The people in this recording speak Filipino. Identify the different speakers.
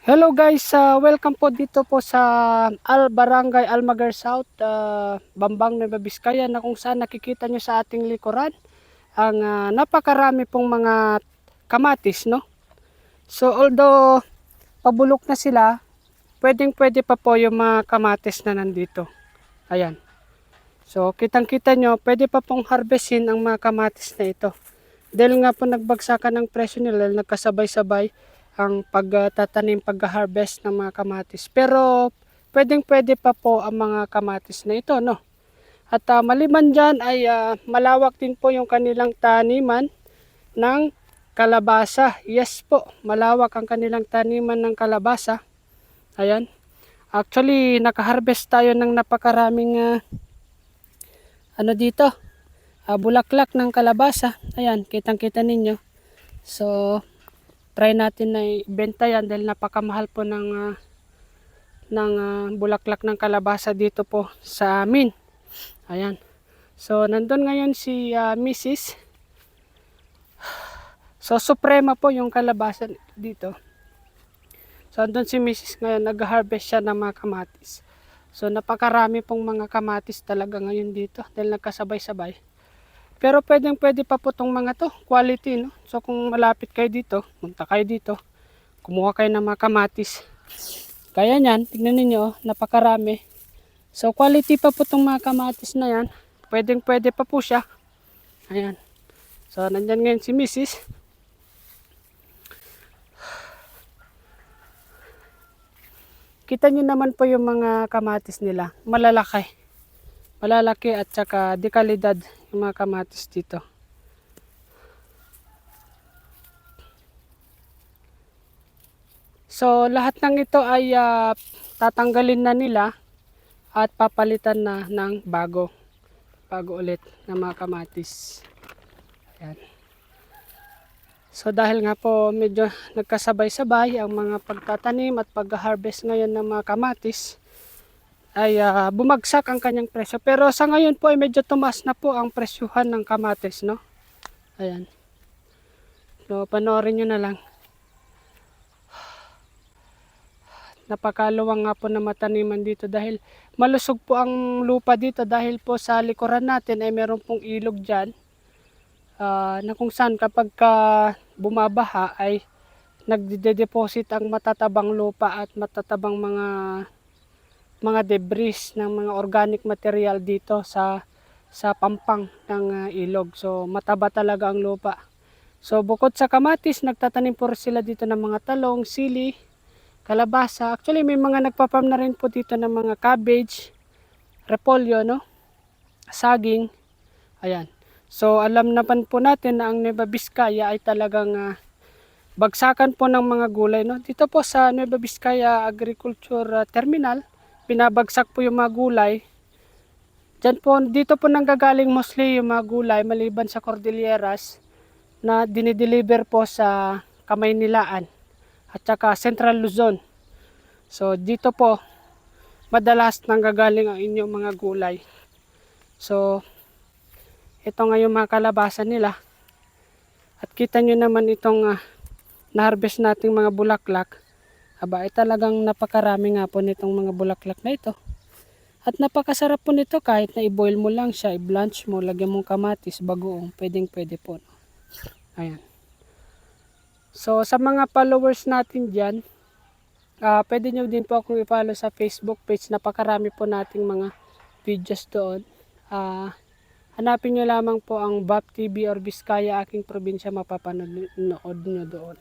Speaker 1: Hello guys, welcome po dito po sa Barangay Almaguer South, Bambang, Nueva Vizcaya, na kung saan nakikita nyo sa ating likuran ang napakarami pong mga kamatis, no? So although pabulok na sila, pwede pa po yung mga kamatis na nandito. Ayan. So kitang-kita nyo, pwede pa pong harvestin ang mga kamatis na ito. Dahil nga po nagbagsakan ng presyo nila, nagkasabay-sabay ang pagtatanim, pag-harvest ng mga kamatis. Pero pwede pa po ang mga kamatis na ito, no? At maliban dyan ay malawak din po yung kanilang taniman ng kalabasa. Yes po, malawak ang kanilang taniman ng kalabasa. Ayan. Actually, nakaharvest tayo ng napakaraming dito. Bulaklak ng kalabasa. Ayan, kitang-kita ninyo. So, try natin na ibenta yan dahil napakamahal po ng bulaklak ng kalabasa dito po sa amin. Ayan. So, nandun ngayon si Mrs. So, suprema po yung kalabasa dito. So, nandun si Mrs. ngayon, nag-harvest siya ng mga kamatis. So, napakarami pong mga kamatis talaga ngayon dito dahil nagkasabay-sabay. Pero pwede pa po itong mga to, quality, no? So kung malapit kayo dito, punta kayo dito, kumuha kayo ng mga kamatis. Kaya niyan, tignan niyo, napakarami. So quality pa po itong mga kamatis na yan. Pwede pa po siya. Ayan. So nandyan ngayon si Mrs. Kita niyo naman po yung mga kamatis nila. Malalaki. Malalaki at saka dekalidad yung mga kamatis dito. So lahat ng ito ay tatanggalin na nila at papalitan na ng bago ulit ng mga kamatis. Ayan. So dahil nga po medyo nagkasabay-sabay ang mga pagtatanim at pag-harvest ngayon ng mga kamatis, ay bumagsak ang kanyang presyo. Pero sa ngayon po ay medyo tumaas na po ang presyuhan ng kamatis, no? Ayan. So panoorin nyo na lang. Napakaluwang nga po na mataniman dito dahil malusog po ang lupa dito dahil po sa likuran natin ay meron pong ilog dyan na kung saan kapag bumabaha ay nagde-deposit ang matatabang lupa at matatabang mga debris ng mga organic material dito sa pampang ng ilog. So mataba talaga ang lupa. So bukod sa kamatis, nagtatanim po sila dito ng mga talong, sili, kalabasa. Actually may mga nagpa-farm na rin po dito ng mga cabbage, repolyo, no? Saging. Ayan. So alam naman po natin na ang Nueva Vizcaya ay talagang bagsakan po ng mga gulay, no? Dito po sa Nueva Vizcaya Agriculture Terminal, binabagsak po yung mga gulay. Diyan po, dito po nanggagaling mostly yung mga gulay maliban sa Cordilleras na dinideliver po sa Kamaynilaan at saka Central Luzon. So dito po madalas nanggagaling ang inyong mga gulay. So ito nga yung mga kalabasa nila. At kita nyo naman itong na-harvest nating mga bulaklak. Aba, ay talagang napakarami nga po nitong mga bulaklak na ito. At napakasarap po nito kahit na i-boil mo lang siya, i-blanch mo, lagyan mong kamatis, bagoong, pwede po. Ayan. So sa mga followers natin dyan, pwede nyo din po akong i-follow sa Facebook page. Napakarami po nating mga videos doon. Hanapin nyo lamang po ang BAP TV or Vizcaya aking probinsya, mapapanood nyo doon.